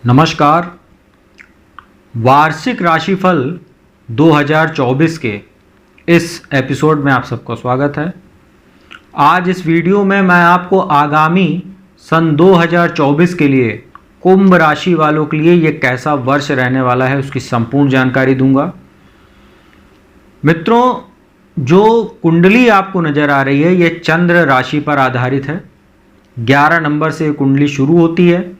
नमस्कार। वार्षिक राशिफल 2024 के इस एपिसोड में आप सबका स्वागत है। आज इस वीडियो में मैं आपको आगामी सन 2024 के लिए कुंभ राशि वालों के लिए ये कैसा वर्ष रहने वाला है उसकी संपूर्ण जानकारी दूंगा। मित्रों, जो कुंडली आपको नज़र आ रही है ये चंद्र राशि पर आधारित है। 11 नंबर से कुंडली शुरू होती है।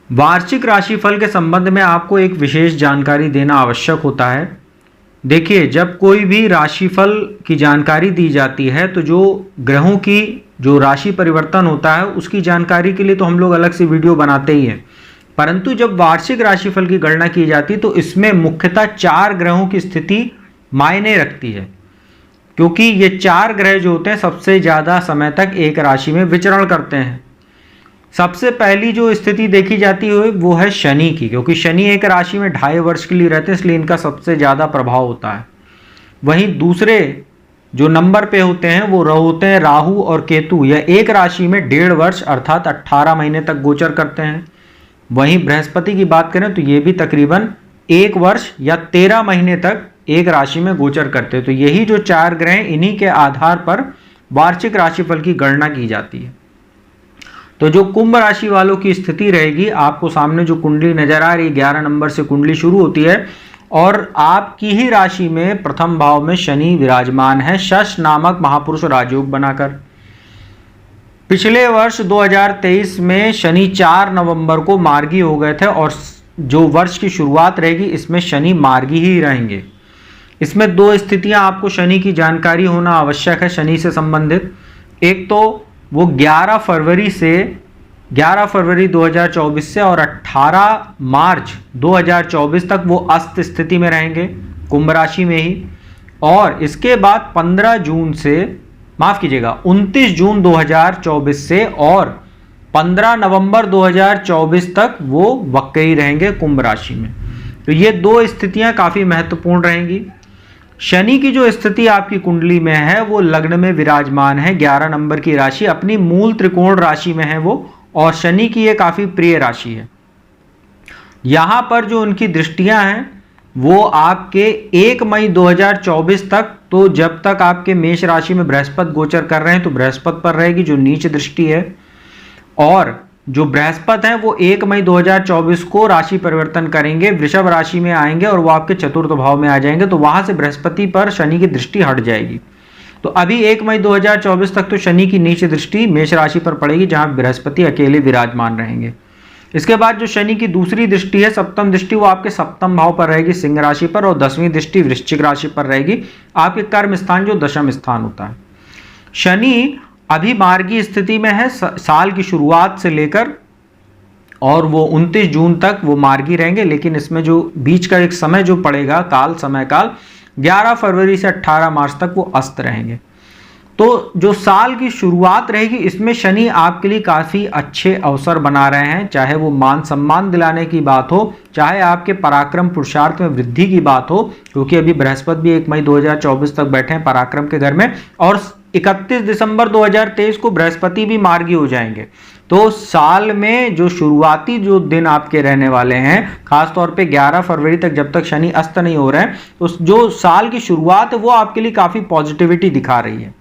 वार्षिक राशिफल के संबंध में आपको एक विशेष जानकारी देना आवश्यक होता है। देखिए, जब कोई भी राशिफल की जानकारी दी जाती है तो जो ग्रहों की जो राशि परिवर्तन होता है उसकी जानकारी के लिए तो हम लोग अलग से वीडियो बनाते ही हैं, परंतु जब वार्षिक राशिफल की गणना की जाती है तो इसमें मुख्यतः 4 ग्रहों की स्थिति मायने रखती है, क्योंकि ये 4 ग्रह जो होते हैं सबसे ज़्यादा समय तक एक राशि में विचरण करते हैं। सबसे पहली जो स्थिति देखी जाती है वो है शनि की, क्योंकि शनि एक राशि में 2.5 वर्ष के लिए रहते हैं, इसलिए इनका सबसे ज़्यादा प्रभाव होता है। वहीं दूसरे जो नंबर पे होते हैं वो होते हैं राहु और केतु। यह एक राशि में 1.5 वर्ष अर्थात 18 महीने तक गोचर करते हैं। वहीं बृहस्पति की बात करें तो ये भी तकरीबन 1 वर्ष या 13 महीने तक एक राशि में गोचर करते हैं। तो यही जो 4 ग्रह, इन्हीं के आधार पर वार्षिक राशिफल की गणना की जाती है। तो जो कुंभ राशि वालों की स्थिति रहेगी, आपको सामने जो कुंडली नजर आ रही है 11 नंबर से कुंडली शुरू होती है और आपकी ही राशि में प्रथम भाव में शनि विराजमान है, शश नामक महापुरुष राजयोग बनाकर। पिछले वर्ष 2023 में शनि 4 नवंबर को मार्गी हो गए थे और जो वर्ष की शुरुआत रहेगी इसमें शनि मार्गी ही रहेंगे। इसमें 2 स्थितियां आपको शनि की जानकारी होना आवश्यक है शनि से संबंधित। एक तो वो 11 फरवरी 2024 से और 18 मार्च 2024 तक वो अस्त स्थिति में रहेंगे कुंभ राशि में ही, और इसके बाद 29 जून 2024 से और 15 नवंबर 2024 तक वो वक्री रहेंगे कुंभ राशि में। तो ये 2 स्थितियां काफ़ी महत्वपूर्ण रहेंगी। शनि की जो स्थिति आपकी कुंडली में है वो लग्न में विराजमान है, 11 नंबर की राशि अपनी मूल त्रिकोण राशि में है वो, और शनि की ये काफ़ी प्रिय राशि है। यहाँ पर जो उनकी दृष्टियां हैं वो आपके 1 मई 2024 तक, तो जब तक आपके मेष राशि में बृहस्पति गोचर कर रहे हैं तो बृहस्पति पर रहेगी जो नीच दृष्टि है, और जो बृहस्पति हैं वो 1 मई 2024 को राशि परिवर्तन करेंगे, वृषभ राशि में आएंगे और वो आपके चतुर्थ भाव में आ जाएंगे, तो वहां से बृहस्पति पर शनि की दृष्टि हट जाएगी। तो अभी 1 मई 2024 तक तो शनि की नीच दृष्टि मेष राशि पर पड़ेगी जहां बृहस्पति अकेले विराजमान रहेंगे। इसके बाद जो शनि की दूसरी दृष्टि है, सप्तम दृष्टि, वो आपके सप्तम भाव पर रहेगी सिंह राशि पर, और 10वीं दृष्टि वृश्चिक राशि पर रहेगी, आपके कर्म स्थान जो दशम स्थान होता है। शनि अभी मार्गी स्थिति में है साल की शुरुआत से लेकर, और वो 29 जून तक वो मार्गी रहेंगे, लेकिन इसमें जो बीच का एक समय जो पड़ेगा समय काल 11 फरवरी से 18 मार्च तक वो अस्त रहेंगे। तो जो साल की शुरुआत रहेगी इसमें शनि आपके लिए काफ़ी अच्छे अवसर बना रहे हैं, चाहे वो मान सम्मान दिलाने की बात हो, चाहे आपके पराक्रम पुरुषार्थ में वृद्धि की बात हो, क्योंकि अभी बृहस्पति भी 1 मई 2024 तक बैठे हैं पराक्रम के घर में, और 31 दिसंबर 2023 को बृहस्पति भी मार्गी हो जाएंगे। तो साल में जो शुरुआती जो दिन आपके रहने वाले हैं, खासतौर पे 11 फरवरी तक जब तक शनि अस्त नहीं हो रहे हैं, तो जो साल की शुरुआत है वो आपके लिए काफ़ी पॉजिटिविटी दिखा रही है,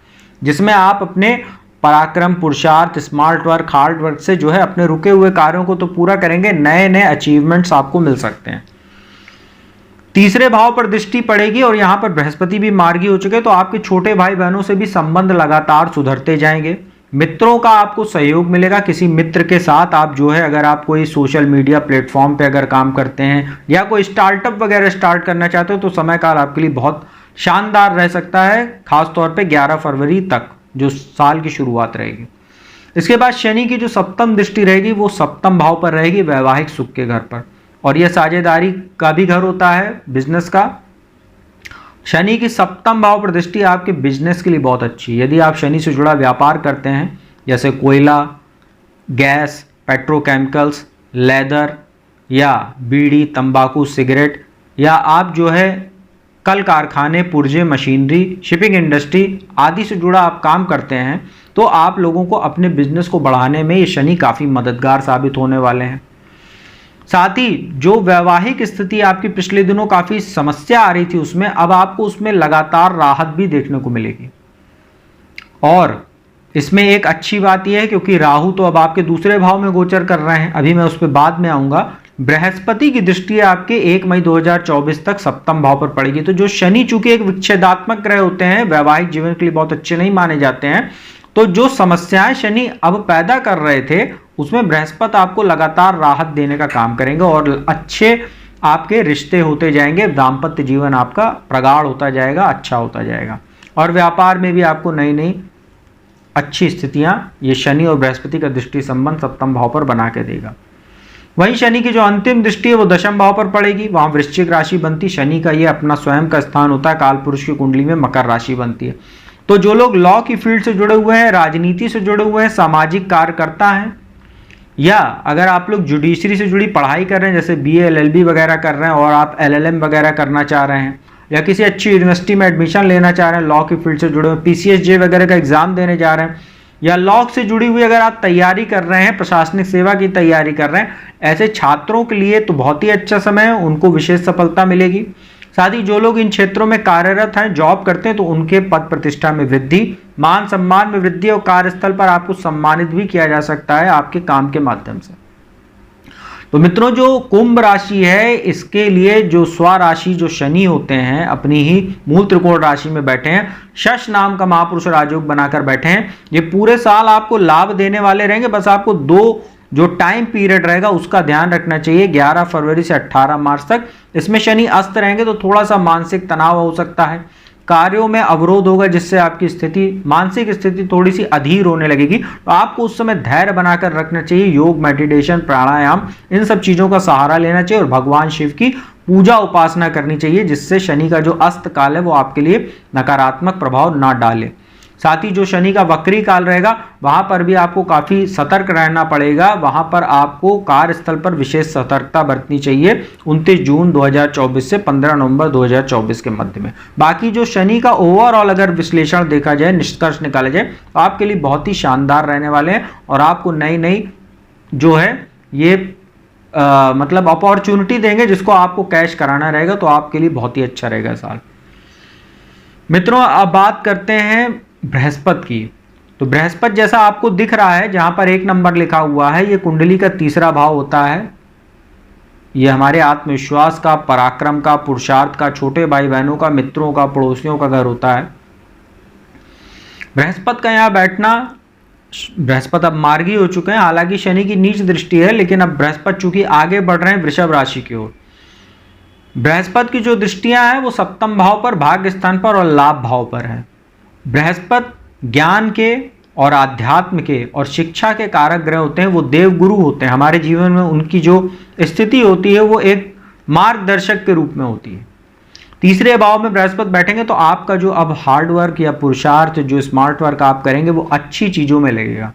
जिसमें आप अपने पराक्रम पुरुषार्थ स्मार्ट वर्क हार्ड वर्क से जो है अपने रुके हुए कार्यों को तो पूरा करेंगे, नए नए अचीवमेंट्स आपको मिल सकते हैं। तीसरे भाव पर दृष्टि पड़ेगी और यहाँ पर बृहस्पति भी मार्गी हो चुके, तो आपके छोटे भाई बहनों से भी संबंध लगातार सुधरते जाएंगे। मित्रों का आपको सहयोग मिलेगा, किसी मित्र के साथ आप जो है, अगर आप कोई सोशल मीडिया प्लेटफॉर्म पे अगर काम करते हैं या कोई स्टार्टअप वगैरह स्टार्ट करना चाहते हो तो समय काल आपके लिए बहुत शानदार रह सकता है, खासतौर पे 11 फरवरी तक जो साल की शुरुआत रहेगी। इसके बाद शनि की जो सप्तम दृष्टि रहेगी वो सप्तम भाव पर रहेगी, वैवाहिक सुख के घर पर, और यह साझेदारी का भी घर होता है, बिजनेस का। शनि की सप्तम भाव पर दृष्टि आपके बिजनेस के लिए बहुत अच्छी है। यदि आप शनि से जुड़ा व्यापार करते हैं, जैसे कोयला, गैस, पेट्रोकेमिकल्स, लेदर या बीड़ी, तंबाकू, सिगरेट, या आप जो है कल कारखाने, पुर्जे, मशीनरी, शिपिंग इंडस्ट्री आदि से जुड़ा आप काम करते हैं, तो आप लोगों को अपने बिजनेस को बढ़ाने में ये शनि काफ़ी मददगार साबित होने वाले हैं। साथ ही जो वैवाहिक स्थिति आपकी पिछले दिनों काफी समस्या आ रही थी उसमें, अब आपको उसमें लगातार राहत भी देखने को मिलेगी। और इसमें एक अच्छी बात यह है क्योंकि राहु तो अब आपके दूसरे भाव में गोचर कर रहे हैं, अभी मैं उस पर बाद में आऊंगा। बृहस्पति की दृष्टि आपके 1 मई 2024 तक सप्तम भाव पर पड़ेगी। तो जो शनि चूंकि एक विच्छेदात्मक ग्रह होते हैं, वैवाहिक जीवन के लिए बहुत अच्छे नहीं माने जाते हैं, तो जो समस्याएं शनि अब पैदा कर रहे थे उसमें बृहस्पति आपको लगातार राहत देने का काम करेंगे और अच्छे आपके रिश्ते होते जाएंगे, दाम्पत्य जीवन आपका प्रगाढ़ होता जाएगा, अच्छा होता जाएगा। और व्यापार में भी आपको नई नई अच्छी स्थितियां ये शनि और बृहस्पति का दृष्टि संबंध सप्तम भाव पर बना के देगा। वहीं शनि की जो अंतिम दृष्टि है वो दशम भाव पर पड़ेगी, वहां वृश्चिक राशि बनती। शनि का ये अपना स्वयं का स्थान होता है, काल पुरुष की कुंडली में मकर राशि बनती है। तो जो लोग लॉ की फील्ड से जुड़े हुए हैं, राजनीति से जुड़े हुए हैं, सामाजिक कार्यकर्ता हैं, या अगर आप लोग जुडिशरी से जुड़ी पढ़ाई कर रहे हैं, जैसे BA LLB वगैरह कर रहे हैं और आप LLM वगैरह करना चाह रहे हैं, या किसी अच्छी यूनिवर्सिटी में एडमिशन लेना चाह रहे हैं, लॉ की फील्ड से जुड़े हुए, PCSJ वगैरह का एग्जाम देने जा रहे हैं, या लॉ से जुड़ी हुई अगर आप तैयारी कर रहे हैं, प्रशासनिक सेवा की तैयारी कर रहे हैं, ऐसे छात्रों के लिए तो बहुत ही अच्छा समय है, उनको विशेष सफलता मिलेगी। साथ ही जो लोग इन क्षेत्रों में कार्यरत हैं, जॉब करते हैं, तो उनके पद प्रतिष्ठा में वृद्धि, मान सम्मान में वृद्धि और कार्यस्थल पर आपको सम्मानित भी किया जा सकता है आपके काम के माध्यम से। तो मित्रों, जो कुंभ राशि है इसके लिए जो स्वराशि जो शनि होते हैं अपनी ही मूल त्रिकोण राशि में बैठे हैं, शश नाम का महापुरुष राजयोग बनाकर बैठे हैं, ये पूरे साल आपको लाभ देने वाले रहेंगे। बस आपको दो जो टाइम पीरियड रहेगा उसका ध्यान रखना चाहिए, 11 फरवरी से 18 मार्च तक। इसमें शनि अस्त रहेंगे तो थोड़ा सा मानसिक तनाव हो सकता है, कार्यों में अवरोध होगा जिससे आपकी स्थिति, मानसिक स्थिति थोड़ी सी अधीर होने लगेगी। तो आपको उस समय धैर्य बनाकर रखना चाहिए, योग, मेडिटेशन, प्राणायाम, इन सब चीजों का सहारा लेना चाहिए और भगवान शिव की पूजा उपासना करनी चाहिए, जिससे शनि का जो अस्त काल है वो आपके लिए नकारात्मक प्रभाव ना डाले। साथ ही जो शनि का वक्री काल रहेगा वहां पर भी आपको काफी सतर्क रहना पड़ेगा, वहां पर आपको कार्यस्थल पर विशेष सतर्कता बरतनी चाहिए 29 जून 2024 से 15 नवंबर 2024 के मध्य में। बाकी जो शनि का ओवरऑल अगर विश्लेषण देखा जाए, निष्कर्ष निकाले जाए, तो आपके लिए बहुत ही शानदार रहने वाले हैं और आपको नई नई जो है ये मतलब अपॉर्चुनिटी देंगे जिसको आपको कैश कराना रहेगा, तो आपके लिए बहुत ही अच्छा रहेगा साल। मित्रों, अब बात करते हैं बृहस्पति की। तो बृहस्पति जैसा आपको दिख रहा है, जहां पर 1 नंबर लिखा हुआ है, ये कुंडली का तीसरा भाव होता है। ये हमारे आत्मविश्वास का, पराक्रम का, पुरुषार्थ का, छोटे भाई बहनों का, मित्रों का, पड़ोसियों का घर होता है। बृहस्पति का यहाँ बैठना, बृहस्पति अब मार्गी हो चुके हैं, हालांकि शनि की नीच दृष्टि है, लेकिन अब बृहस्पति चूंकि आगे बढ़ रहे हैं वृषभ राशि की ओर। बृहस्पति की जो दृष्टियां हैं वो सप्तम भाव पर, भाग्य स्थान पर और लाभ भाव पर है। बृहस्पति ज्ञान के और आध्यात्म के और शिक्षा के कारक ग्रह होते हैं, वो देवगुरु होते हैं। हमारे जीवन में उनकी जो स्थिति होती है वो एक मार्गदर्शक के रूप में होती है। तीसरे भाव में बृहस्पति बैठेंगे तो आपका जो अब हार्ड वर्क या पुरुषार्थ, जो स्मार्ट वर्क आप करेंगे वो अच्छी चीजों में लगेगा।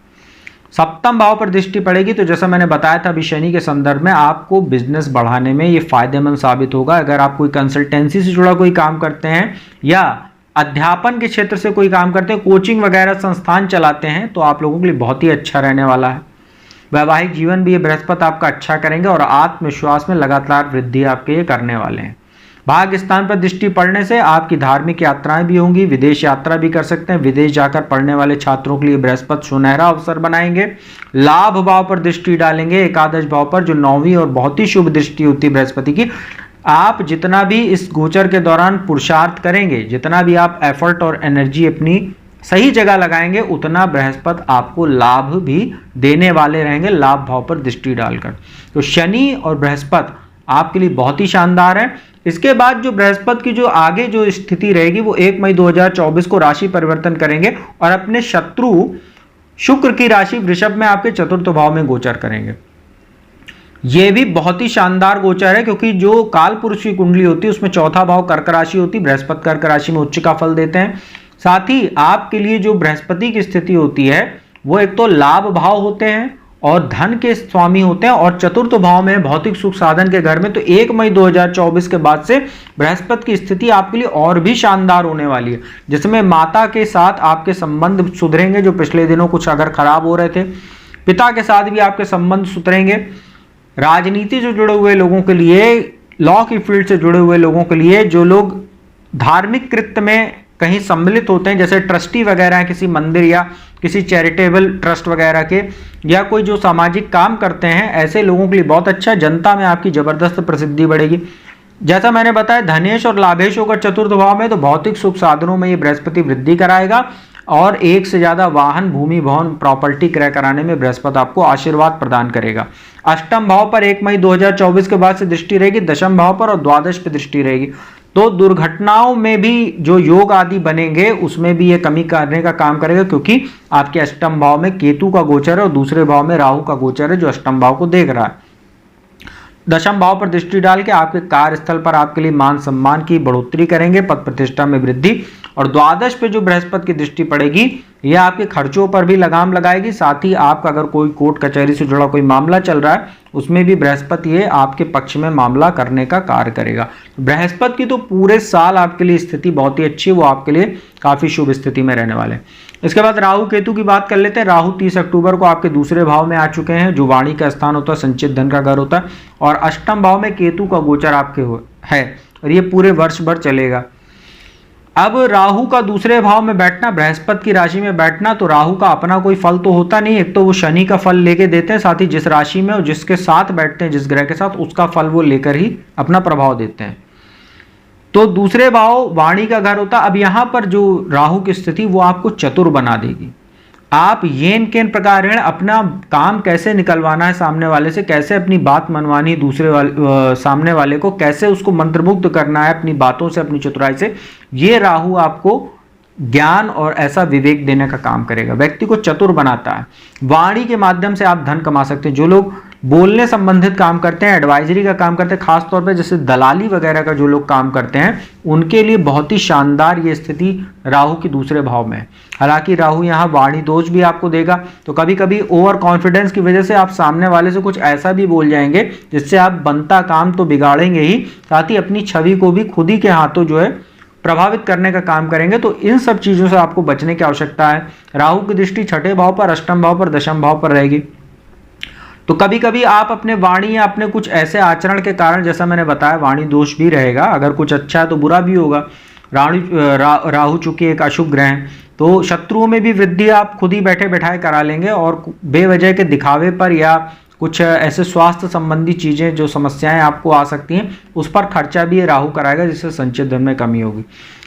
सप्तम भाव पर दृष्टि पड़ेगी तो जैसा मैंने बताया था अभी शनि के संदर्भ में, आपको बिजनेस बढ़ाने में ये फायदेमंद साबित होगा। अगर आप कोई कंसल्टेंसी से जुड़ा कोई काम करते हैं या अध्यापन के क्षेत्र से कोई काम करते हैं, कोचिंग वगैरह संस्थान चलाते हैं, तो आप लोगों के लिए बहुत ही अच्छा रहने वाला है। वैवाहिक जीवन भी ये बृहस्पति आपका अच्छा करेंगे और आत्मविश्वास में लगातार वृद्धि आपके ये करने वाले हैं। भाग्य स्थान पर दृष्टि पड़ने से आपकी धार्मिक यात्राएं भी होंगी, विदेश यात्रा भी कर सकते हैं। विदेश जाकर पढ़ने वाले छात्रों के लिए बृहस्पति सुनहरा अवसर बनाएंगे। लाभ भाव पर दृष्टि डालेंगे, एकादश भाव पर, जो 9वीं और बहुत ही शुभ दृष्टि होती है बृहस्पति की। आप जितना भी इस गोचर के दौरान पुरुषार्थ करेंगे, जितना भी आप एफर्ट और एनर्जी अपनी सही जगह लगाएंगे, उतना बृहस्पति आपको लाभ भी देने वाले रहेंगे लाभ भाव पर दृष्टि डालकर। तो शनि और बृहस्पति आपके लिए बहुत ही शानदार है। इसके बाद जो बृहस्पति की जो आगे जो स्थिति रहेगी वो 1 मई 2024 को राशि परिवर्तन करेंगे और अपने शत्रु शुक्र की राशि वृषभ में आपके चतुर्थ भाव में गोचर करेंगे। यह भी बहुत ही शानदार गोचर है क्योंकि जो काल पुरुष की कुंडली होती है उसमें चौथा भाव कर्क राशि होती है। बृहस्पति कर्क राशि में उच्च का फल देते हैं। साथ ही आपके लिए जो बृहस्पति की स्थिति होती है वो एक तो लाभ भाव होते हैं और धन के स्वामी होते हैं, और चतुर्थ भाव में भौतिक सुख साधन के घर में। तो 1 मई 2024 के बाद से बृहस्पति की स्थिति आपके लिए और भी शानदार होने वाली है, जिसमें माता के साथ आपके संबंध सुधरेंगे जो पिछले दिनों कुछ अगर खराब हो रहे थे। पिता के साथ भी आपके संबंध सुधरेंगे। राजनीति से जुड़े हुए लोगों के लिए, लॉ की फील्ड से जुड़े हुए लोगों के लिए, जो लोग धार्मिक कृत्य में कहीं सम्मिलित होते हैं, जैसे ट्रस्टी वगैरह हैं किसी मंदिर या किसी चैरिटेबल ट्रस्ट वगैरह के, या कोई जो सामाजिक काम करते हैं, ऐसे लोगों के लिए बहुत अच्छा है। जनता में आपकी जबरदस्त प्रसिद्धि बढ़ेगी। जैसा मैंने बताया, धनेश और लाभेश होकर चतुर्थ भाव में, तो भौतिक शुभ साधनों में ये बृहस्पति वृद्धि कराएगा और एक से ज्यादा वाहन, भूमि, भवन, प्रॉपर्टी क्रय कराने में बृहस्पति आपको आशीर्वाद प्रदान करेगा। अष्टम भाव पर 1 मई 2024 के बाद से दृष्टि रहेगी, दशम भाव पर और द्वादश पे दृष्टि रहेगी। तो दुर्घटनाओं में भी जो योग आदि बनेंगे उसमें भी ये कमी करने का काम करेगा, क्योंकि आपके अष्टम भाव में केतु का गोचर है और दूसरे भाव में राहु का गोचर है जो अष्टम भाव को देख रहा है। दशम भाव पर दृष्टि डाल के आपके कार्यस्थल पर आपके लिए मान सम्मान की बढ़ोतरी करेंगे, पद प्रतिष्ठा में वृद्धि। और द्वादश पे जो बृहस्पति की दृष्टि पड़ेगी यह आपके खर्चों पर भी लगाम लगाएगी। साथ ही आपका अगर कोई कोर्ट कचहरी से जुड़ा कोई मामला चल रहा है उसमें भी बृहस्पति ये आपके पक्ष में मामला करने का कार्य करेगा। बृहस्पति की तो पूरे साल आपके लिए स्थिति बहुत ही अच्छी है, वो आपके लिए काफी शुभ स्थिति में रहने वाले हैं। इसके बाद राहु केतु की बात कर लेते हैं। राहु 30 अक्टूबर को आपके दूसरे भाव में आ चुके हैं, जो वाणी का स्थान होता है, संचित धन का घर होता है, और अष्टम भाव में केतु का गोचर आपके है और ये पूरे वर्ष भर चलेगा। अब राहु का दूसरे भाव में बैठना, बृहस्पति की राशि में बैठना, तो राहु का अपना कोई फल तो होता नहीं। एक तो वो शनि का फल लेके देते हैं, साथ ही जिस राशि में और जिसके साथ बैठते हैं, जिस ग्रह के साथ, उसका फल वो लेकर ही अपना प्रभाव देते हैं। तो दूसरे भाव वाणी का घर होता है। अब यहाँ पर जो राहु की स्थिति वो आपको चतुर बना देगी। आप येन केन प्रकार हैं, अपना काम कैसे निकलवाना है सामने वाले से, कैसे अपनी बात मनवानी है दूसरे सामने वाले को, कैसे उसको मंत्रमुग्ध करना है अपनी बातों से, अपनी चतुराई से, ये राहु आपको ज्ञान और ऐसा विवेक देने का काम करेगा, व्यक्ति को चतुर बनाता है। वाणी के माध्यम से आप धन कमा सकते हैं। जो लोग बोलने संबंधित काम करते हैं, एडवाइजरी का काम करते हैं, खासतौर पे जैसे दलाली वगैरह का जो लोग काम करते हैं, उनके लिए बहुत ही शानदार ये स्थिति राहु की दूसरे भाव में है। हालांकि राहु यहाँ वाणी दोष भी आपको देगा, तो कभी कभी ओवर कॉन्फिडेंस की वजह से आप सामने वाले से कुछ ऐसा भी बोल जाएंगे जिससे आप बनता काम तो बिगाड़ेंगे ही, साथ ही अपनी छवि को भी खुद ही के हाथों जो है प्रभावित करने का काम करेंगे। तो इन सब चीजों से आपको बचने की आवश्यकता है। राहु की दृष्टि छठे भाव पर, अष्टम भाव पर, दशम भाव पर रहेगी। तो कभी कभी आप अपने वाणी या अपने कुछ ऐसे आचरण के कारण, जैसा मैंने बताया, वाणी दोष भी रहेगा। अगर कुछ अच्छा है तो बुरा भी होगा। राहु चूंकि एक अशुभ ग्रह है, तो शत्रुओं में भी वृद्धि आप खुद ही बैठे बैठाए करा लेंगे, और बेवजह के दिखावे पर या कुछ ऐसे स्वास्थ्य संबंधी चीजें जो समस्याएं आपको आ सकती हैं उस पर खर्चा भी ये राहु कराएगा, जिससे संचित धन में कमी होगी।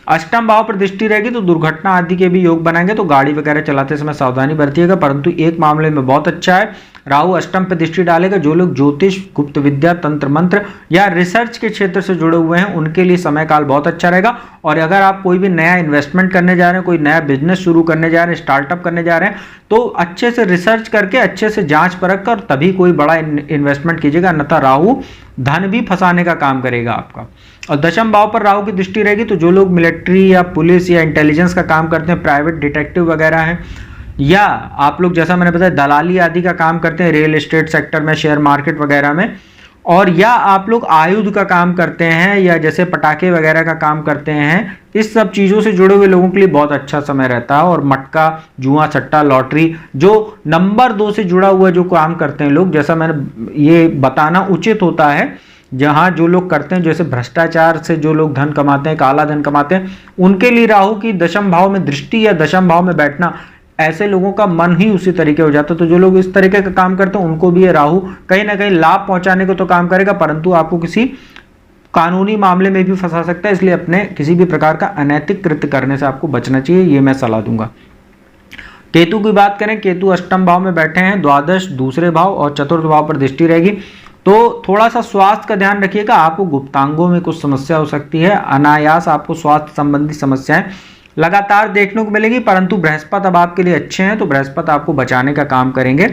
अष्टम भाव पर दृष्टि रहेगी तो दुर्घटना आदि के भी योग बनाएंगे, तो गाड़ी वगैरह चलाते समय सावधानी बरतिएगा। परंतु एक मामले में बहुत अच्छा है, राहु अष्टम पर दृष्टि डालेगा। जो लोग ज्योतिष, गुप्त विद्या, तंत्र मंत्र या रिसर्च के क्षेत्र से जुड़े हुए हैं उनके लिए समय काल बहुत अच्छा रहेगा। और अगर आप कोई भी नया इन्वेस्टमेंट करने जा रहे हैं, कोई नया बिजनेस शुरू करने जा रहे हैं, स्टार्टअप करने जा रहे हैं, तो अच्छे से रिसर्च करके, अच्छे से जांच परख कर तभी कोई बड़ा इन्वेस्टमेंट कीजिएगा, अन्यथा राहु धन भी फंसाने का काम करेगा आपका। और दशम भाव पर राहु की दृष्टि रहेगी, तो जो लोग मिलिट्री या पुलिस या इंटेलिजेंस का काम करते हैं, प्राइवेट डिटेक्टिव वगैरह हैं, या आप लोग जैसा मैंने बताया दलाली आदि का काम करते हैं, रियल एस्टेट सेक्टर में, शेयर मार्केट वगैरह में, और या आप लोग आयुध का काम करते हैं या जैसे पटाखे वगैरह का काम करते हैं, इस सब चीज़ों से जुड़े हुए लोगों के लिए बहुत अच्छा समय रहता है। और मटका, जुआ, सट्टा, लॉटरी, जो नंबर 2 से जुड़ा हुआ जो काम करते हैं लोग, जैसा मैंने ये बताना उचित होता है, जहां जो लोग करते हैं, जैसे भ्रष्टाचार से जो लोग धन कमाते हैं, काला धन कमाते हैं, उनके लिए राहु की दशम भाव में दृष्टि या दशम भाव में बैठना, ऐसे लोगों का मन ही उसी तरीके हो जाता है। तो जो लोग इस तरीके का काम करते हैं उनको भी ये राहु कहीं ना कहीं लाभ पहुंचाने को तो काम करेगा, परंतु आपको किसी कानूनी मामले में भी फंसा सकता है। इसलिए अपने किसी भी प्रकार का अनैतिक कृत्य करने से आपको बचना चाहिए, ये मैं सलाह दूंगा। केतु की बात करें, केतु अष्टम भाव में बैठे हैं, द्वादश दूसरे भाव और चतुर्थ भाव पर दृष्टि रहेगी। तो थोड़ा सा स्वास्थ्य का ध्यान रखिएगा, आपको गुप्तांगों में कुछ समस्या हो सकती है, अनायास आपको स्वास्थ्य संबंधी समस्याएं लगातार देखने को मिलेगी, परंतु बृहस्पति अब आपके लिए अच्छे हैं, तो बृहस्पति आपको बचाने का काम करेंगे।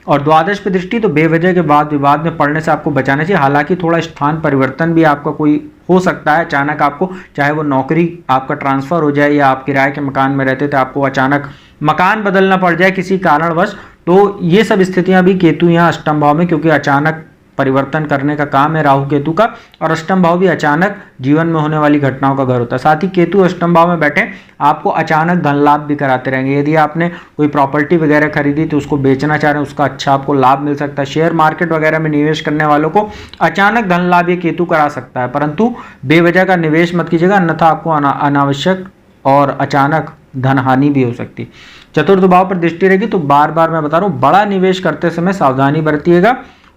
और द्वादश पे दृष्टि, तो बेवजह के बाद विवाद में पड़ने से आपको बचाना चाहिए। हालांकि थोड़ा स्थान परिवर्तन भी आपका कोई हो सकता है अचानक, आपको चाहे वो नौकरी आपका ट्रांसफर हो जाए या आप किराए के मकान में रहते थे, आपको अचानक मकान बदलना पड़ जाए किसी कारणवश, तो ये सब स्थितियां भी केतु यहाँ अष्टम भाव में, क्योंकि अचानक परिवर्तन करने का काम है राहु केतु का। और अष्टम भाव भी अचानक जीवन में होने वाली घटनाओं का घर होता है। साथ ही केतु अष्टम भाव में बैठे आपको अचानक धन लाभ भी कराते रहेंगे। यदि आपने कोई प्रॉपर्टी वगैरह खरीदी तो उसको बेचना चाह रहे हैं, उसका अच्छा आपको लाभ मिल सकता है। शेयर मार्केट वगैरह में निवेश करने वालों को अचानक धन लाभ ये केतु करा सकता है, परंतु बेवजह का निवेश मत कीजिएगा, अन्यथा आपको अनावश्यक और अचानक धन हानि भी हो सकती। चतुर्थ भाव पर दृष्टि रहेगी तो बार बार मैं बता रहा हूं, बड़ा निवेश करते समय सावधानी बरतिएगा।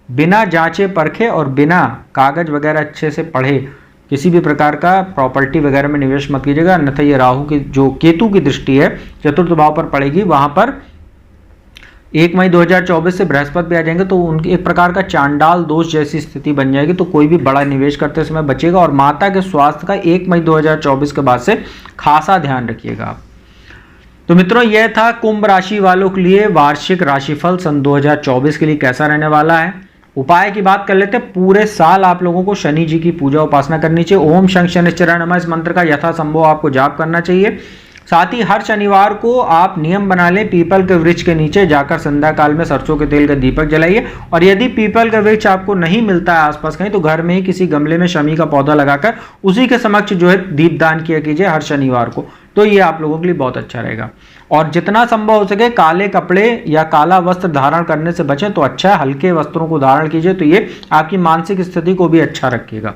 बिना जांचे परखे और बिना कागज वगैरह अच्छे से पढ़े किसी भी प्रकार का प्रॉपर्टी वगैरह में निवेश मत कीजिएगा, अन्यथा ये राहु की जो केतु की दृष्टि है चतुर्थ भाव पर पड़ेगी, वहां पर 1 मई 2024 से बृहस्पति भी आ जाएंगे तो उनकी एक प्रकार का चांडाल दोष जैसी स्थिति बन जाएगी। तो कोई भी बड़ा निवेश करते समय बचेगा। और माता के स्वास्थ्य का 1 मई 2024 के बाद से खासा ध्यान रखिएगा आप। तो मित्रों, यह था कुंभ राशि वालों के लिए वार्षिक राशिफल सन 2024 के लिए कैसा रहने वाला है। उपाय की बात कर लेते हैं। पूरे साल आप लोगों को शनि जी की पूजा उपासना करनी चाहिए। ओम शं शनिश्चराय नमः इस मंत्र का यथासंभव आपको जाप करना चाहिए। साथ ही हर शनिवार को आप नियम बना लें, पीपल के वृक्ष के नीचे जाकर संध्या काल में सरसों के तेल का दीपक जलाइए। और यदि पीपल का वृक्ष आपको नहीं मिलता है आसपास कहीं, तो घर में ही किसी गमले में शमी का पौधा लगाकर उसी के समक्ष जो है दीपदान किया कीजिए हर शनिवार को। तो ये आप लोगों के लिए बहुत अच्छा रहेगा। और जितना संभव हो सके काले कपड़े या काला वस्त्र धारण करने से बचें तो अच्छा है। हल्के वस्त्रों को धारण कीजिए, तो ये आपकी मानसिक स्थिति को भी अच्छा रखेगा।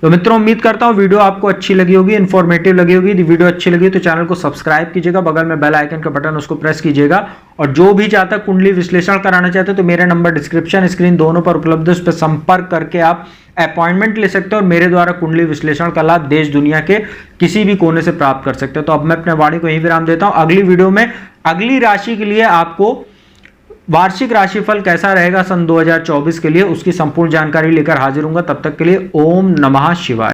तो मित्रों, उम्मीद करता हूं वीडियो आपको अच्छी लगी होगी, इन्फॉर्मेटिव लगी होगी। यदि वीडियो अच्छी लगी तो चैनल को सब्सक्राइब कीजिएगा, बगल में बेल आइकन का बटन उसको प्रेस कीजिएगा। और जो भी चाहता है कुंडली विश्लेषण कराना चाहते हैं तो मेरा नंबर डिस्क्रिप्शन स्क्रीन दोनों पर उपलब्ध है, उस पर संपर्क करके आप अपॉइंटमेंट ले सकते हैं और मेरे द्वारा कुंडली विश्लेषण का लाभ देश दुनिया के किसी भी कोने से प्राप्त कर सकते हैं। तो अब मैं अपने वाणी को यहीं विराम देता हूं। अगली वीडियो में अगली राशि के लिए आपको वार्षिक राशिफल कैसा रहेगा सन 2024 के लिए उसकी संपूर्ण जानकारी लेकर हाजिर हूंगा। तब तक के लिए ओम नमः शिवाय।